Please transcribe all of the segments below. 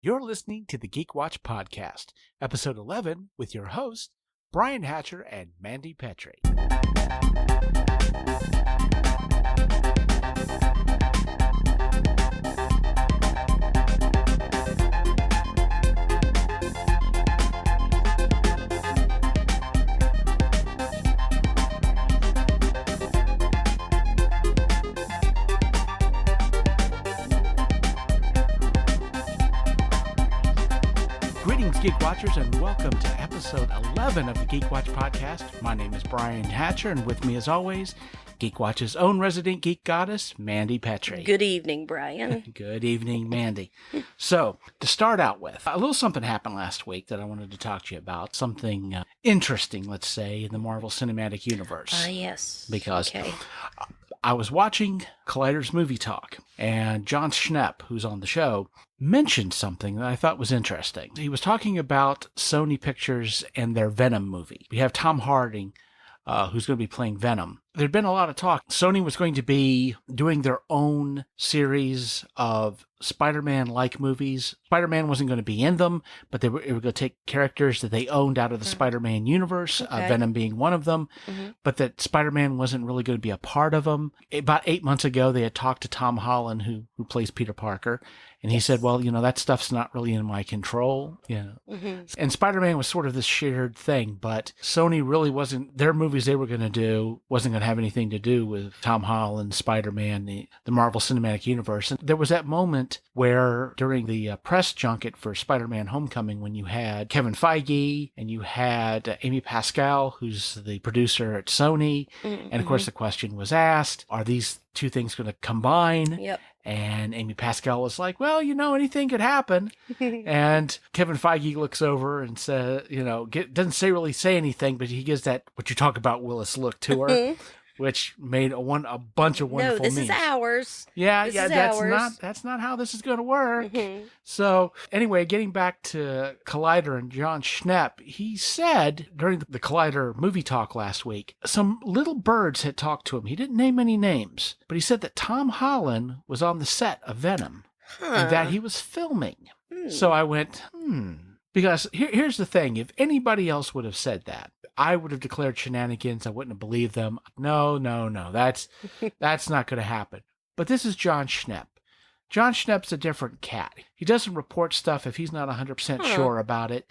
You're listening to the Geek Watch Podcast, Episode 11, with your hosts, Brian Hatcher and Mandy Petrie. Greetings, Geek Watchers, and welcome to episode 11 of the Geek Watch Podcast. My name is Brian Hatcher, and with me, as always, Geek Watch's own resident geek goddess, Mandy Petrie. Good evening, Brian. Good evening, Mandy. So, to start out with, a little something happened last week that I wanted to talk to you about. Something interesting, let's say, in the Marvel Cinematic Universe. Yes. Because I was watching Collider's Movie Talk, and John Schnepp, who's on the show, mentioned something that I thought was interesting. He was talking about Sony Pictures and their Venom movie. We have Tom Hardy, who's going to be playing Venom. There'd been a lot of talk. Sony was going to be doing their own series of Spider-Man-like movies. Spider-Man wasn't going to be in them, but they were going to take characters that they owned out of the Spider-Man universe, Venom being one of them, but that Spider-Man wasn't really going to be a part of them. About 8 months ago, they had talked to Tom Holland, who plays Peter Parker, and he said, well, that stuff's not really in my control. And Spider-Man was sort of this shared thing, but Sony really wasn't, their movies they were going to do wasn't going to have anything to do with Tom Holland, Spider-Man, the Marvel Cinematic Universe. And there was that moment where during the press junket for Spider-Man Homecoming, when you had Kevin Feige and you had Amy Pascal, who's the producer at Sony, and of course the question was asked, are these two things going to combine? Yep. And Amy Pascal was like, well, anything could happen. And Kevin Feige looks over and says, doesn't really say anything, but he gives that, what you talk about, Willis look to her, which made a bunch of wonderful memes. No, this is ours. That's not how this is going to work. So anyway, getting back to Collider and John Schnepp, he said during the Collider movie talk last week, some little birds had talked to him. He didn't name any names, but he said that Tom Holland was on the set of Venom and that he was filming. So I went, Because here's the thing. If anybody else would have said that, I would have declared shenanigans. I wouldn't have believed them. No. That's not going to happen. But this is John Schnepp. John Schnepp's a different cat. He doesn't report stuff if he's not 100% sure about it.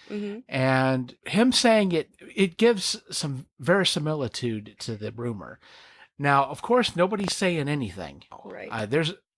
And him saying it gives some verisimilitude to the rumor. Now, of course, nobody's saying anything. Right.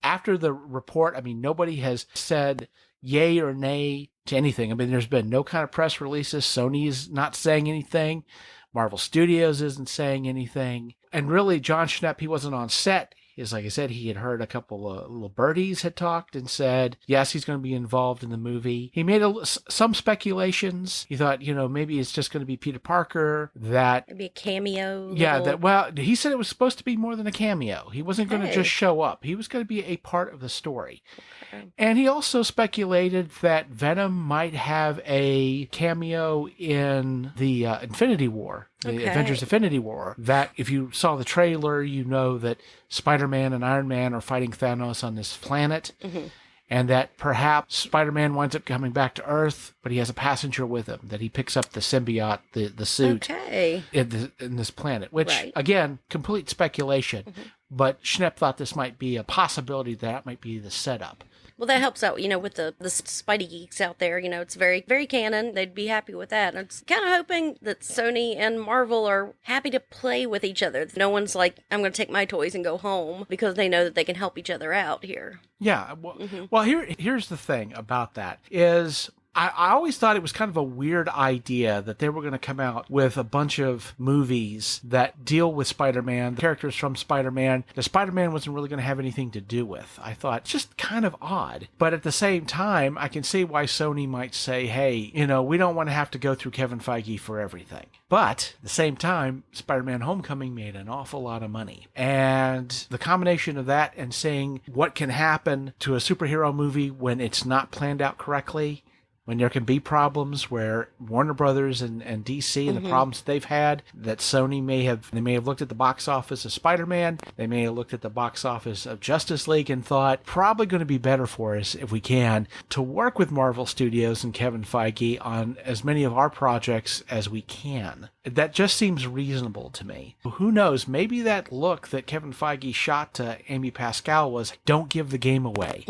After the report, nobody has said yay or nay to anything. There's been no kind of press releases. Sony's not saying anything. Marvel Studios isn't saying anything. And really, John Schnepp, he wasn't on set. Like I said, he had heard a couple of little birdies had talked and said, yes, he's going to be involved in the movie. He made some speculations. He thought, maybe it's just going to be Peter Parker. Maybe a cameo. Yeah, he said it was supposed to be more than a cameo. He wasn't going to just show up. He was going to be a part of the story. Okay. And he also speculated that Venom might have a cameo in the Infinity War. The Avengers Infinity War, that if you saw the trailer, you know that Spider-Man and Iron Man are fighting Thanos on this planet, and that perhaps Spider-Man winds up coming back to Earth, but he has a passenger with him, that he picks up the symbiote, the suit in this planet, which, again, complete speculation, but Schnepp thought this might be a possibility, that might be the setup. Well, that helps out, with the Spidey geeks out there. It's very, very canon. They'd be happy with that. And it's kind of hoping that Sony and Marvel are happy to play with each other. No one's like, I'm going to take my toys and go home, because they know that they can help each other out here. Yeah. Well, here's the thing about that is, I always thought it was kind of a weird idea that they were going to come out with a bunch of movies that deal with Spider-Man, the characters from Spider-Man, that Spider-Man wasn't really going to have anything to do with. I thought, just kind of odd. But at the same time, I can see why Sony might say, hey, we don't want to have to go through Kevin Feige for everything. But at the same time, Spider-Man Homecoming made an awful lot of money. And the combination of that and saying what can happen to a superhero movie when it's not planned out correctly, when there can be problems where Warner Brothers and DC and the problems that they've had, that Sony may have looked at the box office of Spider-Man, they may have looked at the box office of Justice League and thought, probably going to be better for us if we can to work with Marvel Studios and Kevin Feige on as many of our projects as we can. That just seems reasonable to me. Who knows? Maybe that look that Kevin Feige shot to Amy Pascal was, don't give the game away.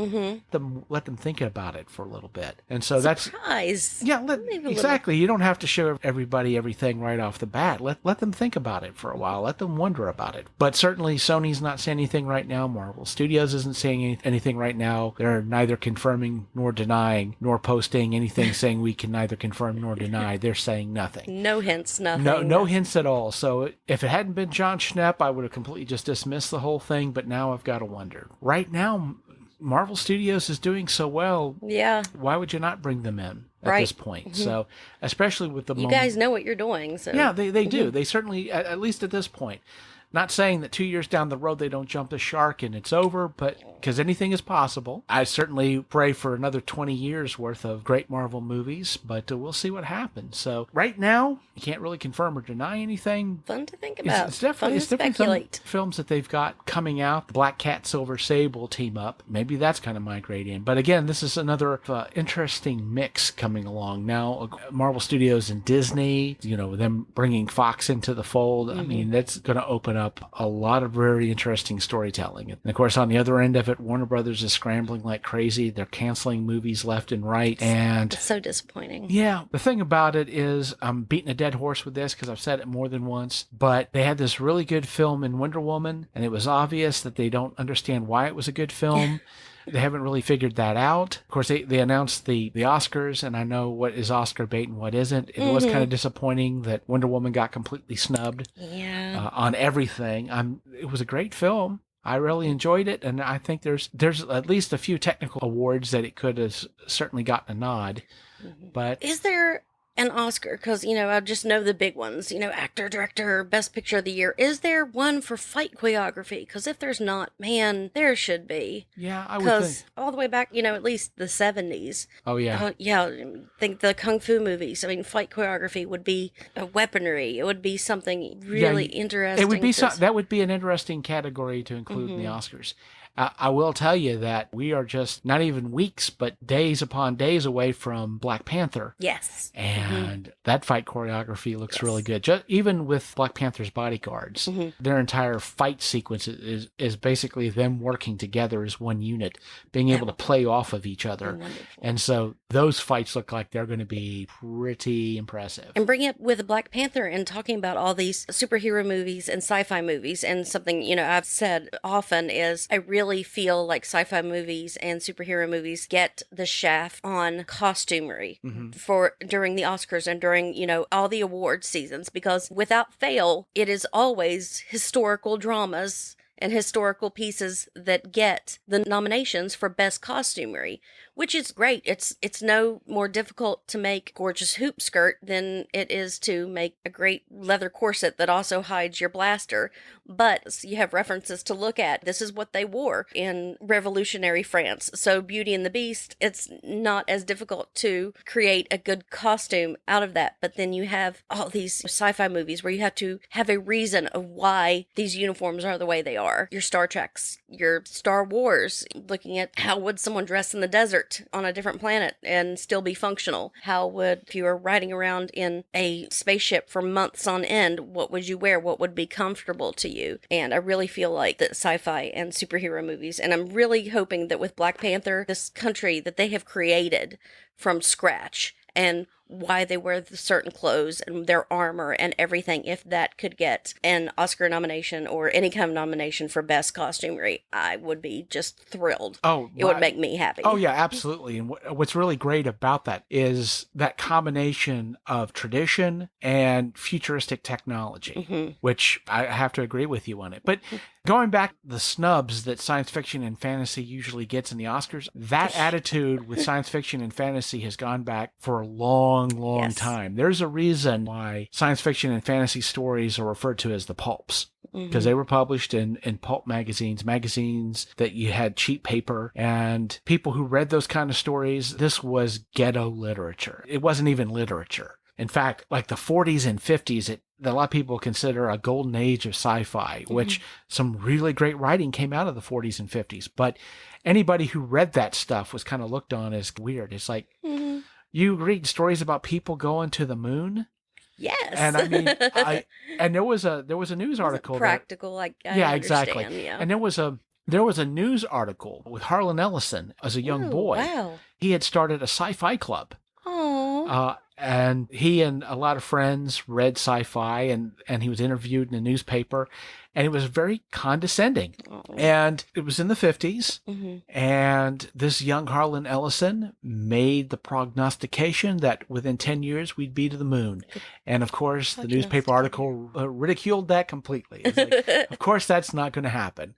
Let them think about it for a little bit. And so Surprise. exactly. You don't have to show everybody everything right off the bat. Let them think about it for a while. Let them wonder about it. But certainly Sony's not saying anything right now. Marvel Studios isn't saying anything right now. They're neither confirming nor denying, nor posting anything saying we can neither confirm nor deny. They're saying nothing. No hints, nothing. No hints at all. So if it hadn't been John Schnepp, I would have completely just dismissed the whole thing. But now I've got to wonder. Right now, Marvel Studios is doing so well. Yeah. Why would you not bring them in at this point? So, especially with the you guys know what you're doing. So yeah, they do. They certainly, at least at this point. Not saying that 2 years down the road they don't jump the shark and it's over, but because anything is possible. I certainly pray for another 20 years worth of great Marvel movies, but we'll see what happens. So right now, you can't really confirm or deny anything. Fun to think about. It's definitely Fun to speculate. Films that they've got coming out. The Black Cat, Silver Sable team up. Maybe that's kind of migrate in. But again, this is another interesting mix coming along now. Marvel Studios and Disney, them bringing Fox into the fold. I mean, that's going to open up a lot of very interesting storytelling. And of course, on the other end of it, Warner Brothers is scrambling like crazy. They're canceling movies left and right. And it's so disappointing. Yeah. The thing about it is, I'm beating a dead horse with this because I've said it more than once, but they had this really good film in Wonder Woman, and it was obvious that they don't understand why it was a good film. They haven't really figured that out. Of course, they announced the Oscars, and I know what is Oscar bait and what isn't. It was kind of disappointing that Wonder Woman got completely snubbed on everything. It was a great film. I really enjoyed it, and I think there's at least a few technical awards that it could have certainly gotten a nod. But is there an Oscar? Because, I just know the big ones, actor, director, best picture of the year. Is there one for fight choreography? Because if there's not, man, there should be. Yeah, I would think. Because all the way back, at least the 70s. Oh, yeah. I think the Kung Fu movies, fight choreography would be a weaponry. It would be something really interesting. It would be that would be an interesting category to include in the Oscars. I will tell you that we are just not even weeks, but days upon days away from Black Panther. Yes. And that fight choreography looks really good. Even with Black Panther's bodyguards, their entire fight sequence is basically them working together as one unit, being able to play off of each other. Wonderful. And so those fights look like they're going to be pretty impressive. And bringing up with Black Panther and talking about all these superhero movies and sci-fi movies, and something, I've said often is I really feel like sci-fi movies and superhero movies get the shaft on costumery for during the Oscars and during, all the award seasons, because without fail, it is always historical dramas and historical pieces that get the nominations for best costumery, which is great. It's no more difficult to make a gorgeous hoop skirt than it is to make a great leather corset that also hides your blaster. But you have references to look at. This is what they wore in revolutionary France. So Beauty and the Beast, it's not as difficult to create a good costume out of that. But then you have all these sci-fi movies where you have to have a reason of why these uniforms are the way they are. Your Star Treks, your Star Wars, looking at how would someone dress in the desert on a different planet and still be functional? How would, if you were riding around in a spaceship for months on end, what would you wear? What would be comfortable to you? And I really feel like that sci-fi and superhero movies, and I'm really hoping that with Black Panther, this country that they have created from scratch, and why they wear the certain clothes and their armor and everything, if that could get an Oscar nomination or any kind of nomination for best costumery, I would be just thrilled. It would make me happy. Oh, yeah, absolutely. And what's really great about that is that combination of tradition and futuristic technology, which I have to agree with you on it. But going back, the snubs that science fiction and fantasy usually gets in the Oscars, that attitude with science fiction and fantasy has gone back for a long time. There's a reason why science fiction and fantasy stories are referred to as the pulps. because they were published in pulp magazines that you had cheap paper, and people who read those kind of stories, this was ghetto literature. It wasn't even literature. In fact, like the 40s and 50s, a lot of people consider a golden age of sci-fi, which some really great writing came out of the 40s and 50s. But anybody who read that stuff was kind of looked on as weird. It's like, you read stories about people going to the moon? Yes. And I mean, and there was a news article. Practical, I yeah, understand, exactly. yeah. And there was a news article with Harlan Ellison as a young boy. Wow. He had started a sci-fi club. Oh. And he and a lot of friends read sci-fi, and he was interviewed in a newspaper, and it was very condescending. And it was in the 50s, and this young Harlan Ellison made the prognostication that within 10 years we'd be to the moon. And of course, the newspaper article ridiculed that completely. It's like, of course, that's not going to happen.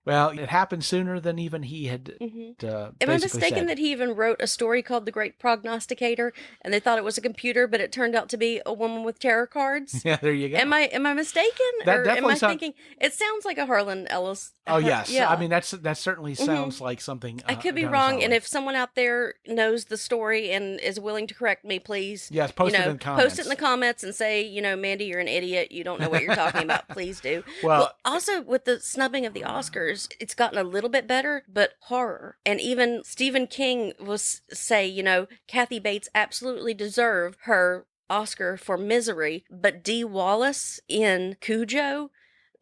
Well, it happened sooner than even he had Am I mistaken said. that he even wrote a story called The Great Prognosticator, and they thought it was a computer, but it turned out to be a woman with tarot cards? Yeah, there you go. Am I mistaken? That or definitely am I thinking it sounds like a Harlan Ellis? Oh, yes. Yeah. I mean, that certainly sounds like something. I could be done wrong, solid. and if someone out there knows the story and is willing to correct me, please. Yes, post it in the comments. Post it in the comments and say, Mandy, you're an idiot. You don't know what you're talking about. Please do. Well, also with the snubbing of the Oscars, it's gotten a little bit better, but horror. And even Stephen King will say, Kathy Bates absolutely deserved her Oscar for Misery, but Dee Wallace in Cujo,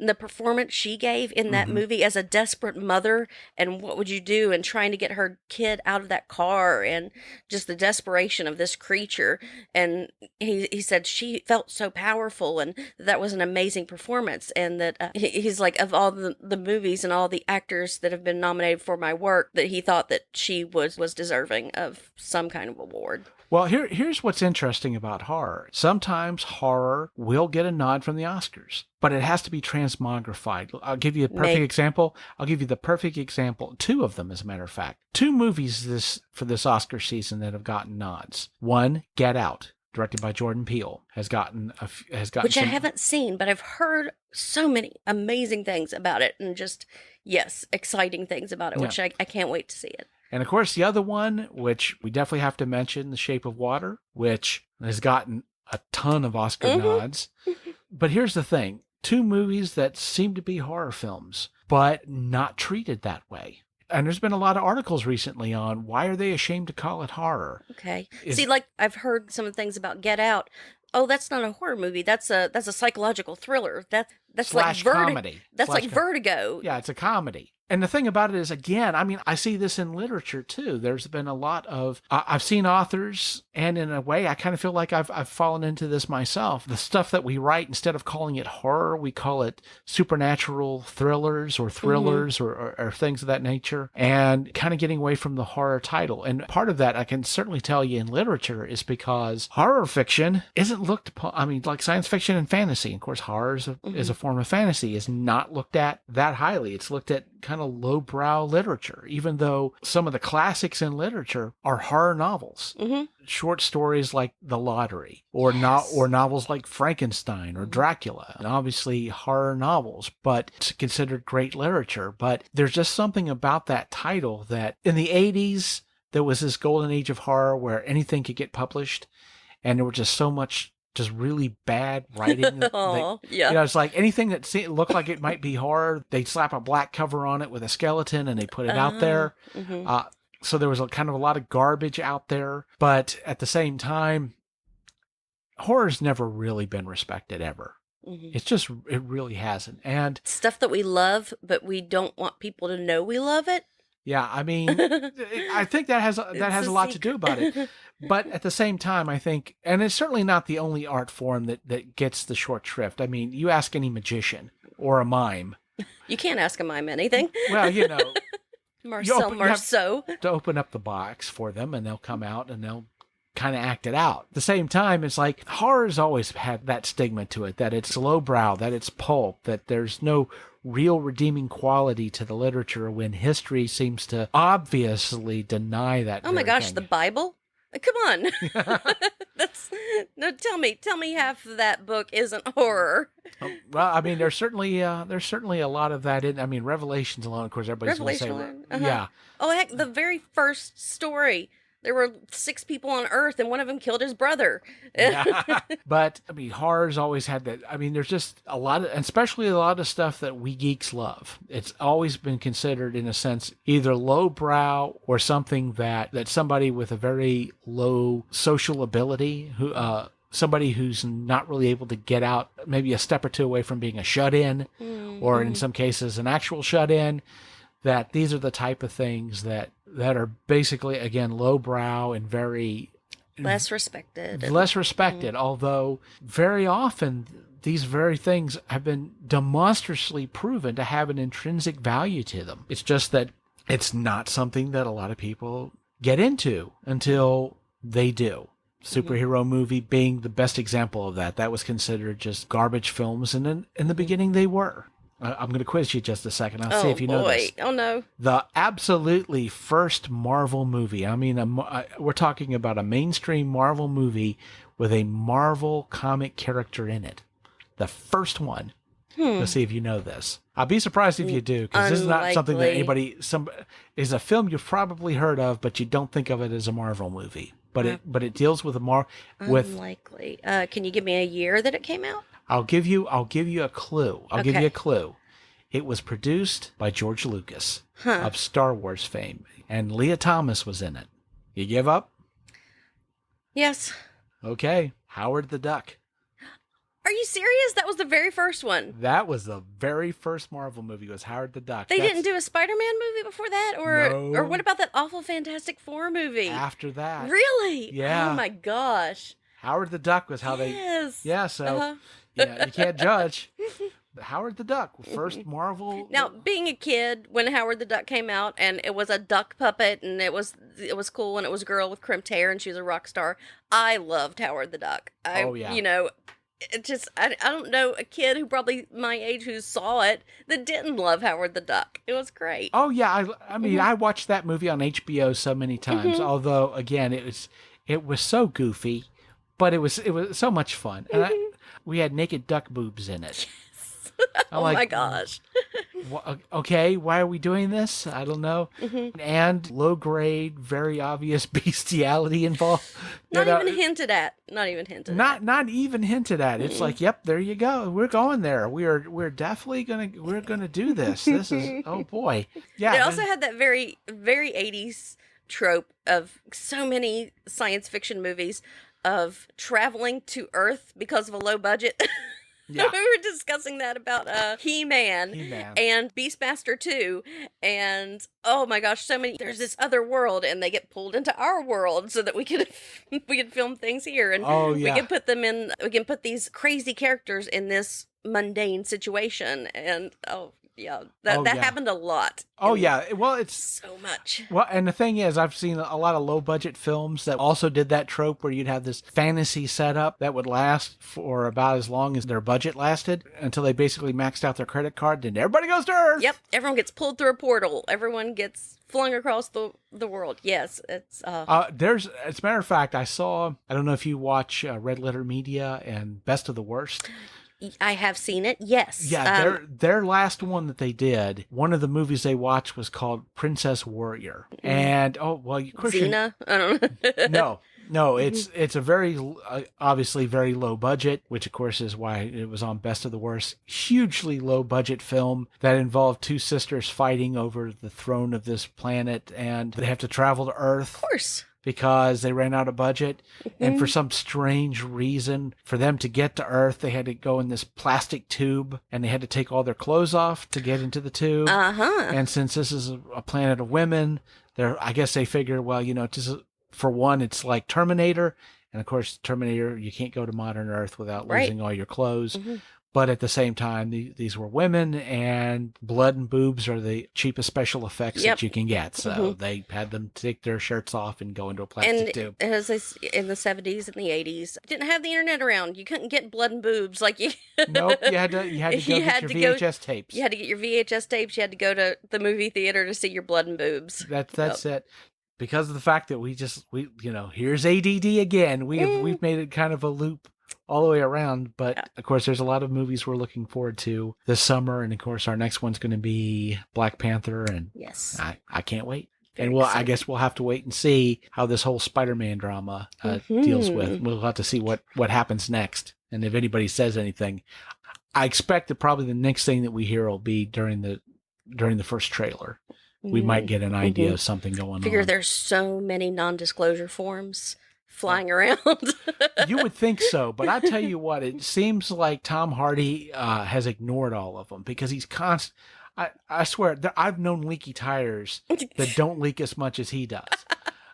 the performance she gave in that movie as a desperate mother, and what would you do, and trying to get her kid out of that car, and just the desperation of this creature. And he said she felt so powerful, and that was an amazing performance. And that he's like, of all the movies and all the actors that have been nominated for my work, that he thought that she was deserving of some kind of award. Well, here's what's interesting about horror. Sometimes horror will get a nod from the Oscars, but it has to be transmogrified. I'll give you a perfect example. I'll give you the perfect example. 2 of them, as a matter of fact. 2 movies for this Oscar season that have gotten nods. One, Get Out, directed by Jordan Peele, has gotten which I haven't seen, but I've heard so many amazing things about it, and just exciting things about it, which I can't wait to see it. And of course, the other one, which we definitely have to mention, The Shape of Water, which has gotten a ton of Oscar nods. But here's the thing. 2 movies that seem to be horror films, but not treated that way. And there's been a lot of articles recently on why are they ashamed to call it horror. Okay. See, like I've heard some of the things about Get Out. Oh, that's not a horror movie. That's a psychological thriller. That's slash like comedy. That's like Vertigo. Yeah, it's a comedy. And the thing about it is, again, I mean, I see this in literature too. There's been a lot of, I've seen authors, and in a way, I kind of feel like I've fallen into this myself. The stuff that we write, instead of calling it horror, we call it supernatural thrillers or or things of that nature, and kind of getting away from the horror title. And part of that, I can certainly tell you in literature, is because horror fiction isn't looked upon, I mean, like science fiction and fantasy. Of course, horror is a form of fantasy, is not looked at that highly. It's looked at kind of lowbrow literature, even though some of the classics in literature are horror novels. Short stories like The Lottery, or novels like Frankenstein or Dracula, and obviously horror novels, but it's considered great literature. But there's just something about that title that in the 80s, there was this golden age of horror where anything could get published, and there was just so much just really bad writing. It's like anything that looked like it might be horror, they'd slap a black cover on it with a skeleton and they put it out there. So there was a kind of a lot of garbage out there. But at the same time, horror's never really been respected ever. It really hasn't. And stuff that we love, but we don't want people to know we love it. Yeah, I mean, I think that has a lot to do about it. But at the same time, I think, and it's certainly not the only art form that gets the short shrift. I mean, you ask any magician or a mime. You can't ask a mime anything. Well, Marcel Marceau. To open up the box for them, and they'll come out and they'll kind of act it out. At the same time, it's like horror's always had that stigma to it, that it's lowbrow, that it's pulp, that there's no real redeeming quality to the literature, when history seems to obviously deny that. Oh my gosh, thing. the Bible? Come on. That's no. Tell me half of that book isn't horror. Well, I mean, there's certainly a lot of that in. I mean, Revelations alone, of course, everybody's going to say, Revelation. yeah, Oh heck, the very first story. There were 6 people on Earth, and one of them killed his brother. yeah. But I mean, horror's always had that. I mean, there's just a lot of, and especially a lot of stuff that we geeks love. It's always been considered, in a sense, either lowbrow or something that somebody with a very low social ability, who somebody who's not really able to get out, maybe a step or two away from being a shut-in, or in some cases an actual shut-in. That these are the type of things that are basically, again, lowbrow and very Less respected. although very often these very things have been demonstrably proven to have an intrinsic value to them. It's just that it's not something that a lot of people get into until they do. Superhero movie being the best example of that. That was considered just garbage films, and in the beginning they were. I'm going to quiz you just a second. I'll see if you know this. Oh, no. The absolutely first Marvel movie. I mean, we're talking about a mainstream Marvel movie with a Marvel comic character in it. The first one. Let's see if you know this. I'll be surprised if you do, because this is not something that is a film you've probably heard of, but you don't think of it as a Marvel movie. But it deals with Unlikely. Can you give me a year that it came out? I'll give you a clue. I'll give you a clue. It was produced by George Lucas of Star Wars fame, and Leah Thomas was in it. You give up? Yes. Okay. Howard the Duck. Are you serious? That was the very first one. That was the very first Marvel movie, was Howard the Duck. They didn't do a Spider-Man movie before that? Or what about that awful Fantastic Four movie? After that. Really? Yeah. Oh my gosh. Howard the Duck was how Yeah, so yeah, you can't judge. But Howard the Duck, first Marvel. Now, being a kid when Howard the Duck came out, and it was a duck puppet, and it was cool, and it was a girl with crimped hair, and she was a rock star. I loved Howard the Duck. You know, it just I don't know a kid who probably my age who saw it that didn't love Howard the Duck. It was great. Oh yeah, I mean I watched that movie on HBO so many times. Although again, it was so goofy, but it was so much fun, and we had naked duck boobs in it. Oh my gosh. Okay, why are we doing this? I don't know. And low grade, very obvious bestiality involved. Not even hinted at. Not even hinted at. It's like, yep, there you go. We're going there. We're definitely gonna do this. This is oh boy. Yeah. They also had that very, very 80s trope of so many science fiction movies of traveling to Earth because of a low budget. Yeah. We were discussing that about He-Man and Beastmaster 2, and oh my gosh, so many. There's this other world, and they get pulled into our world so that we could film things here, and we can put them in. We can put these crazy characters in this mundane situation, and that happened a lot. Oh yeah, well it's so much. Well, and the thing is, I've seen a lot of low budget films that also did that trope where you'd have this fantasy setup that would last for about as long as their budget lasted until they basically maxed out their credit card. Then everybody goes to Earth. Yep, everyone gets pulled through a portal. Everyone gets flung across the world. Yes, it's. As a matter of fact, I don't know if you watch Red Letter Media and Best of the Worst. I have seen it, yes. Yeah, their last one that they did, one of the movies they watched was called Princess Warrior. And, of course. Xena? I don't know. No, it's a very, obviously very low budget, which of course is why it was on Best of the Worst. Hugely low budget film that involved two sisters fighting over the throne of this planet, and they have to travel to Earth. Of course. Because they ran out of budget. And for some strange reason, for them to get to Earth, they had to go in this plastic tube, and they had to take all their clothes off to get into the tube. And since this is a planet of women, I guess they figure, well, just, for one, it's like Terminator. And of course, Terminator, you can't go to modern Earth without losing all your clothes. But at the same time, these were women, and blood and boobs are the cheapest special effects that you can get. So they had them take their shirts off and go into a plastic tube. And as in the 70s and the 80s, didn't have the internet around. You couldn't get blood and boobs like you. Nope, you had to get your VHS tapes. You had to get your VHS tapes. You had to go to the movie theater to see your blood and boobs. That's it. because of the fact that here's ADD again. We've made it kind of a loop all the way around. But of course, there's a lot of movies we're looking forward to this summer, and of course, our next one's going to be Black Panther, and Yes. I can't wait. Very And I excited. guess we'll have to wait and see how this whole Spider-Man drama deals with. We'll have to see what happens next, and if anybody says anything. I expect that probably the next thing that we hear will be during the first trailer. We might get an idea of something going on. There's so many non-disclosure forms flying around. You would think so, but I tell you what, it seems like Tom Hardy has ignored all of them because he's constant. I swear, I've known leaky tires that don't leak as much as he does.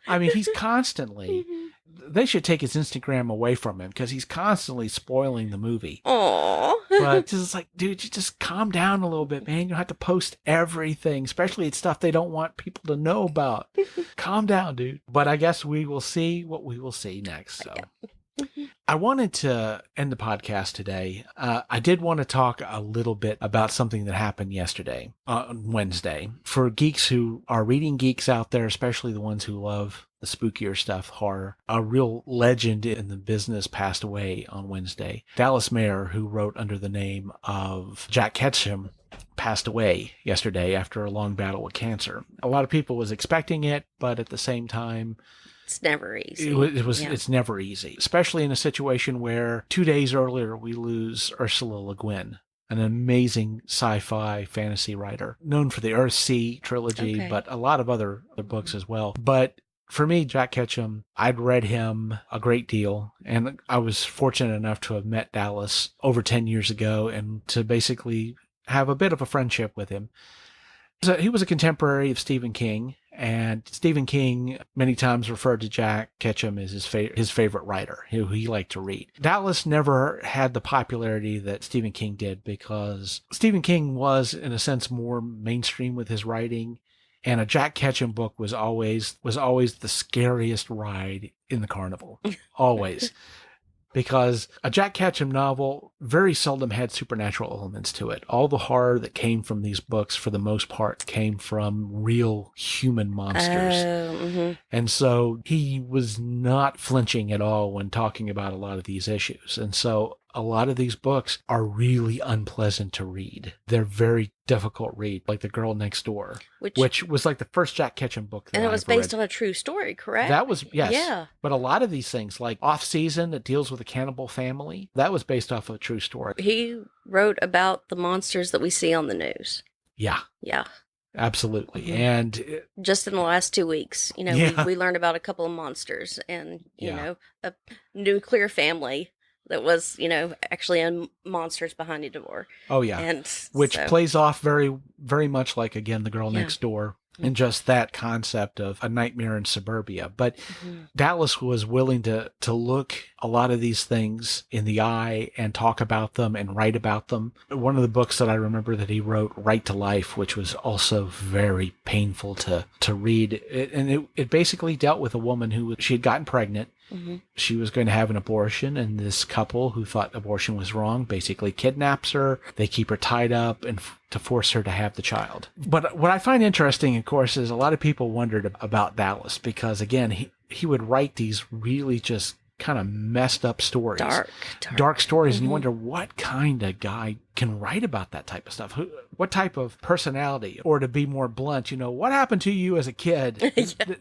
I mean, he's constantly. They should take his Instagram away from him because he's constantly spoiling the movie. Aww. But it's just like, dude, you just calm down a little bit, man. You don't have to post everything, especially it's stuff they don't want people to know about. Calm down, dude. But I guess we will see what we will see next. So. I wanted to end the podcast today. I did want to talk a little bit about something that happened yesterday, on Wednesday. For geeks who are reading geeks out there, especially the ones who love the spookier stuff, horror, a real legend in the business passed away on Wednesday. Dallas Mayr, who wrote under the name of Jack Ketchum, passed away yesterday after a long battle with cancer. A lot of people was expecting it, but at the same time, it's never easy. It's never easy, especially in a situation where 2 days earlier we lose Ursula Le Guin, an amazing sci-fi fantasy writer known for the Earthsea trilogy, but a lot of other books as well. But for me, Jack Ketchum, I'd read him a great deal, and I was fortunate enough to have met Dallas over 10 years ago and to basically have a bit of a friendship with him. So he was a contemporary of Stephen King, and Stephen King many times referred to Jack Ketchum as his favorite writer, who he liked to read. Dallas never had the popularity that Stephen King did because Stephen King was, in a sense, more mainstream with his writing, and a Jack Ketchum book was always the scariest ride in the carnival, always. Because a Jack Ketchum novel very seldom had supernatural elements to it. All the horror that came from these books, for the most part, came from real human monsters. And so he was not flinching at all when talking about a lot of these issues. And so a lot of these books are really unpleasant to read. They're very difficult read, like The Girl Next Door, which was like the first Jack Ketchum book. And it was based on a true story, correct? That was, yes. Yeah. But a lot of these things, like Off Season, that deals with a cannibal family, that was based off of a true story. He wrote about the monsters that we see on the news. Yeah. Yeah. Absolutely. And just in the last 2 weeks, we learned about a couple of monsters and, you know, a nuclear family that was, actually in Monsters Behind a Door. Oh, yeah. And which plays off very, very much like, again, The Girl Next Door. And just that concept of a nightmare in suburbia. But Dallas was willing to look a lot of these things in the eye and talk about them and write about them. One of the books that I remember that he wrote, Right to Life, which was also very painful to read. It basically dealt with a woman who she had gotten pregnant. She was going to have an abortion, and this couple who thought abortion was wrong basically kidnaps her. They keep her tied up and to force her to have the child. But what I find interesting, of course, is a lot of people wondered about Dallas because, again, he would write these really just kind of messed up stories. Dark stories. And you wonder what kind of guy can write about that type of stuff. What type of personality, or to be more blunt, what happened to you as a kid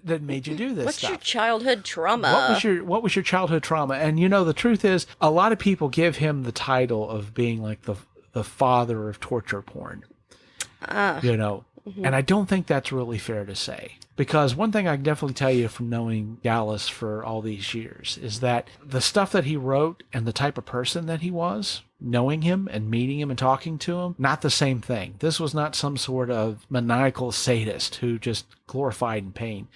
that made you do this What's stuff? your childhood trauma? What was your childhood trauma? And the truth is, a lot of people give him the title of being like the father of torture porn. And I don't think that's really fair to say. Because one thing I can definitely tell you from knowing Dallas for all these years is that the stuff that he wrote and the type of person that he was, knowing him and meeting him and talking to him, not the same thing. This was not some sort of maniacal sadist who just glorified in pain.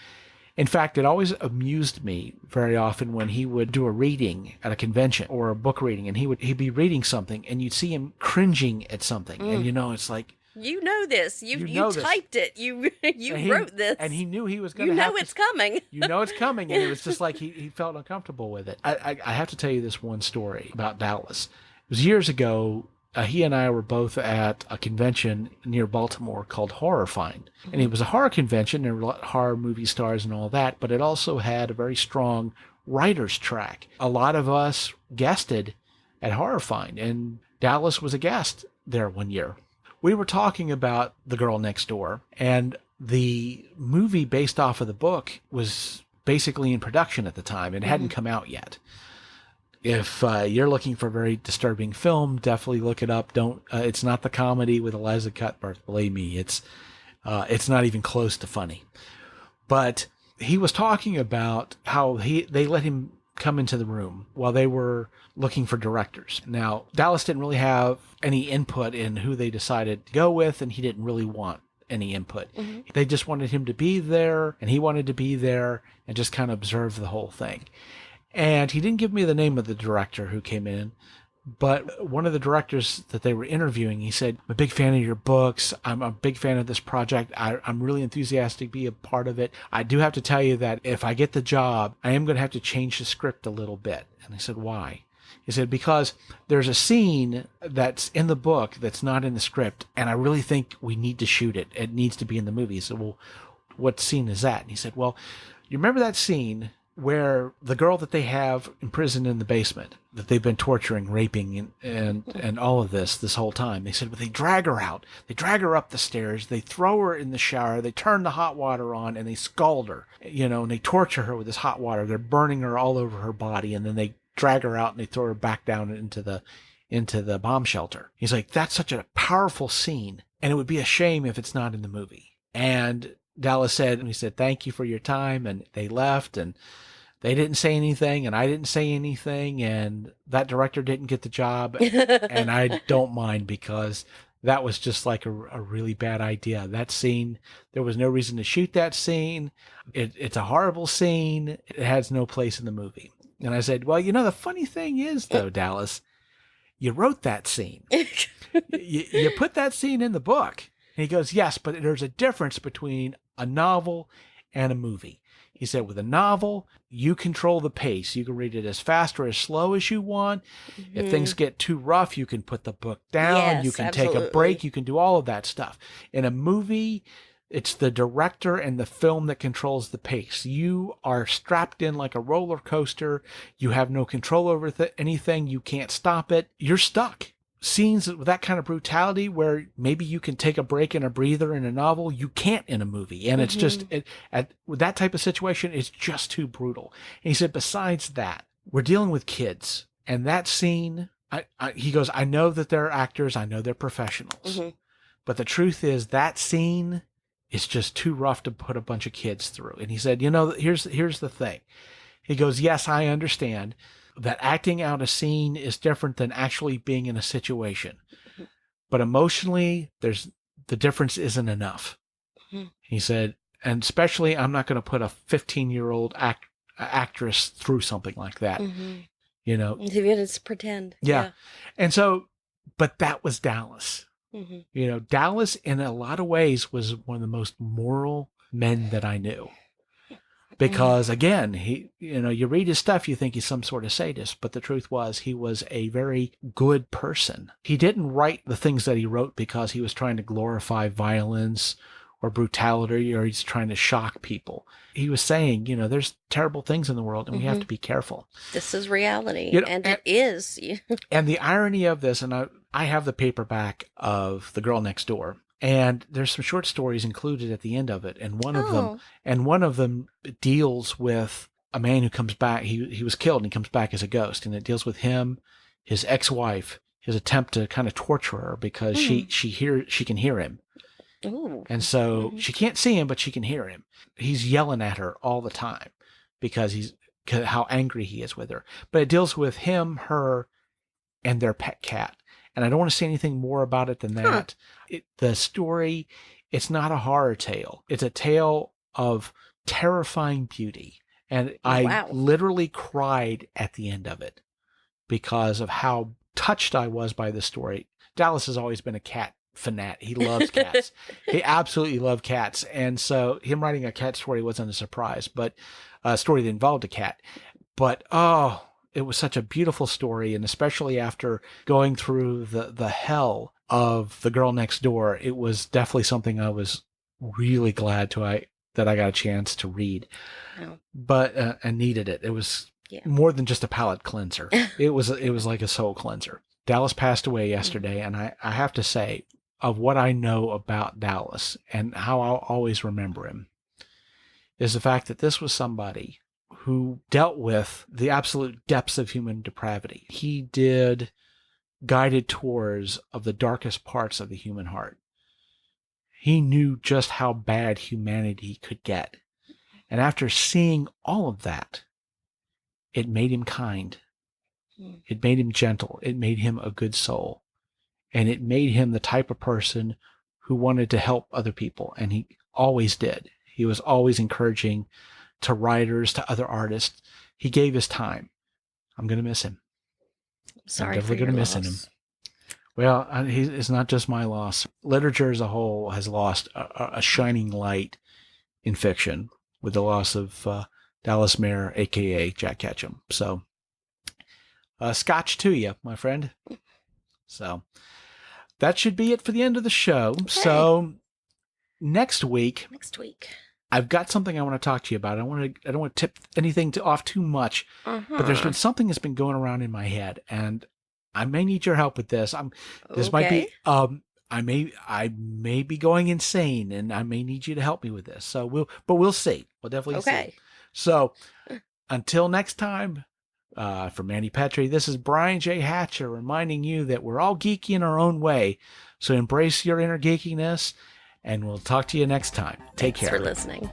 In fact, it always amused me very often when he would do a reading at a convention or a book reading, and he'd be reading something and you'd see him cringing at something. And it's like, you know this. You typed it. You wrote this. And he knew he was going to have it's coming. You know it's coming. And it was just like he felt uncomfortable with it. I have to tell you this one story about Dallas. It was years ago. he and I were both at a convention near Baltimore called Horror Find. And it was a horror convention. There were horror movie stars and all that, but it also had a very strong writer's track. A lot of us guested at Horror Find, and Dallas was a guest there one year. We were talking about The Girl Next Door, and the movie based off of the book was basically in production at the time. It hadn't come out yet. If you're looking for a very disturbing film, definitely look it up. Don't. It's not the comedy with Eliza Cuthbert. Believe me, it's not even close to funny. But he was talking about how they let him come into the room while they were looking for directors. Now, Dallas didn't really have any input in who they decided to go with, and he didn't really want any input. They just wanted him to be there, and he wanted to be there and just kind of observe the whole thing. And he didn't give me the name of the director who came in, but one of the directors that they were interviewing, he said, I'm a big fan of your books. I'm a big fan of this project. I'm really enthusiastic to be a part of it. I do have to tell you that if I get the job, I am going to have to change the script a little bit. And I said, why? He said, because there's a scene that's in the book that's not in the script, and I really think we need to shoot it. It needs to be in the movie. I said, well, what scene is that? And he said, well, you remember that scene where the girl that they have imprisoned in the basement, that they've been torturing, raping, and all of this whole time. They said, well, they drag her out. They drag her up the stairs. They throw her in the shower. They turn the hot water on, and they scald her, and they torture her with this hot water. They're burning her all over her body, and then they drag her out and they throw her back down into the bomb shelter. He's like, that's such a powerful scene, and it would be a shame if it's not in the movie. And Dallas said, and he said, thank you for your time. And they left, and they didn't say anything, and I didn't say anything, and that director didn't get the job. And I don't mind, because that was just like a really bad idea. That scene, there was no reason to shoot that scene. It's a horrible scene. It has no place in the movie. And I said, well, the funny thing is, though, Dallas, you wrote that scene. you put that scene in the book. And he goes, yes, but there's a difference between a novel and a movie. He said, with a novel, you control the pace. You can read it as fast or as slow as you want. If things get too rough, you can put the book down. Yes, you can absolutely. take a break. You can do all of that stuff. In a movie, it's the director and the film that controls the pace. You are strapped in like a roller coaster. You have no control over anything. You can't stop it. You're stuck. Scenes with that kind of brutality where maybe you can take a break and a breather in a novel, you can't in a movie. And it's just, with that type of situation, it's just too brutal. And he said, besides that, we're dealing with kids. And that scene, he goes, I know that they're actors. I know they're professionals. But the truth is that scene is just too rough to put a bunch of kids through. And he said, here's the thing. He goes, yes, I understand that acting out a scene is different than actually being in a situation. But emotionally, the difference isn't enough. He said, and especially I'm not going to put a 15-year-old actress through something like that. It's pretend. Yeah. And so, but that was Dallas. Mm-hmm. Dallas in a lot of ways was one of the most moral men that I knew. Because again, you read his stuff, you think he's some sort of sadist, but the truth was he was a very good person. He didn't write the things that he wrote because he was trying to glorify violence or brutality, or he's trying to shock people. He was saying, there's terrible things in the world and we have to be careful. This is reality, and it is. And the irony of this, and I have the paperback of The Girl Next Door. And there's some short stories included at the end of it, and one of them deals with a man who comes back. He was killed, and he comes back as a ghost, and it deals with him, his ex-wife, his attempt to kind of torture her because she can hear him, and so she can't see him, but she can hear him. He's yelling at her all the time because how angry he is with her. But it deals with him, her, and their pet cat. And I don't want to say anything more about it than that. The story, it's not a horror tale. It's a tale of terrifying beauty. And I literally cried at the end of it because of how touched I was by the story. Dallas has always been a cat fanatic. He loves cats. He absolutely loved cats. And so him writing a cat story wasn't a surprise, but a story that involved a cat. But, it was such a beautiful story, and especially after going through the hell of The Girl Next Door, it was definitely something I was really glad that I got a chance to read. Oh. But and needed it. It was more than just a palate cleanser. It was like a soul cleanser. Dallas passed away yesterday, and I have to say, of what I know about Dallas and how I'll always remember him, is the fact that this was somebody who dealt with the absolute depths of human depravity. He did guided tours of the darkest parts of the human heart. He knew just how bad humanity could get. And after seeing all of that, it made him kind. It made him gentle. It made him a good soul. And it made him the type of person who wanted to help other people. And he always did. He was always encouraging to writers, to other artists. He gave his time. I'm going to miss him. Sorry, I'm definitely going to miss him. Well, it's not just my loss. Literature as a whole has lost a shining light in fiction with the loss of Dallas Mayr, a.k.a. Jack Ketchum. So, scotch to you, my friend. So, that should be it for the end of the show. Okay. So, next week, I've got something I want to talk to you about. I don't want to tip anything off too much, but there's been something that's been going around in my head, and I may need your help with this. This might be I may be going insane, and I may need you to help me with this. So we'll see. We'll definitely see. So until next time, for Mandy Petrie, this is Brian J. Hatcher reminding you that we're all geeky in our own way. So embrace your inner geekiness, and we'll talk to you next time. Take care. Thanks for listening.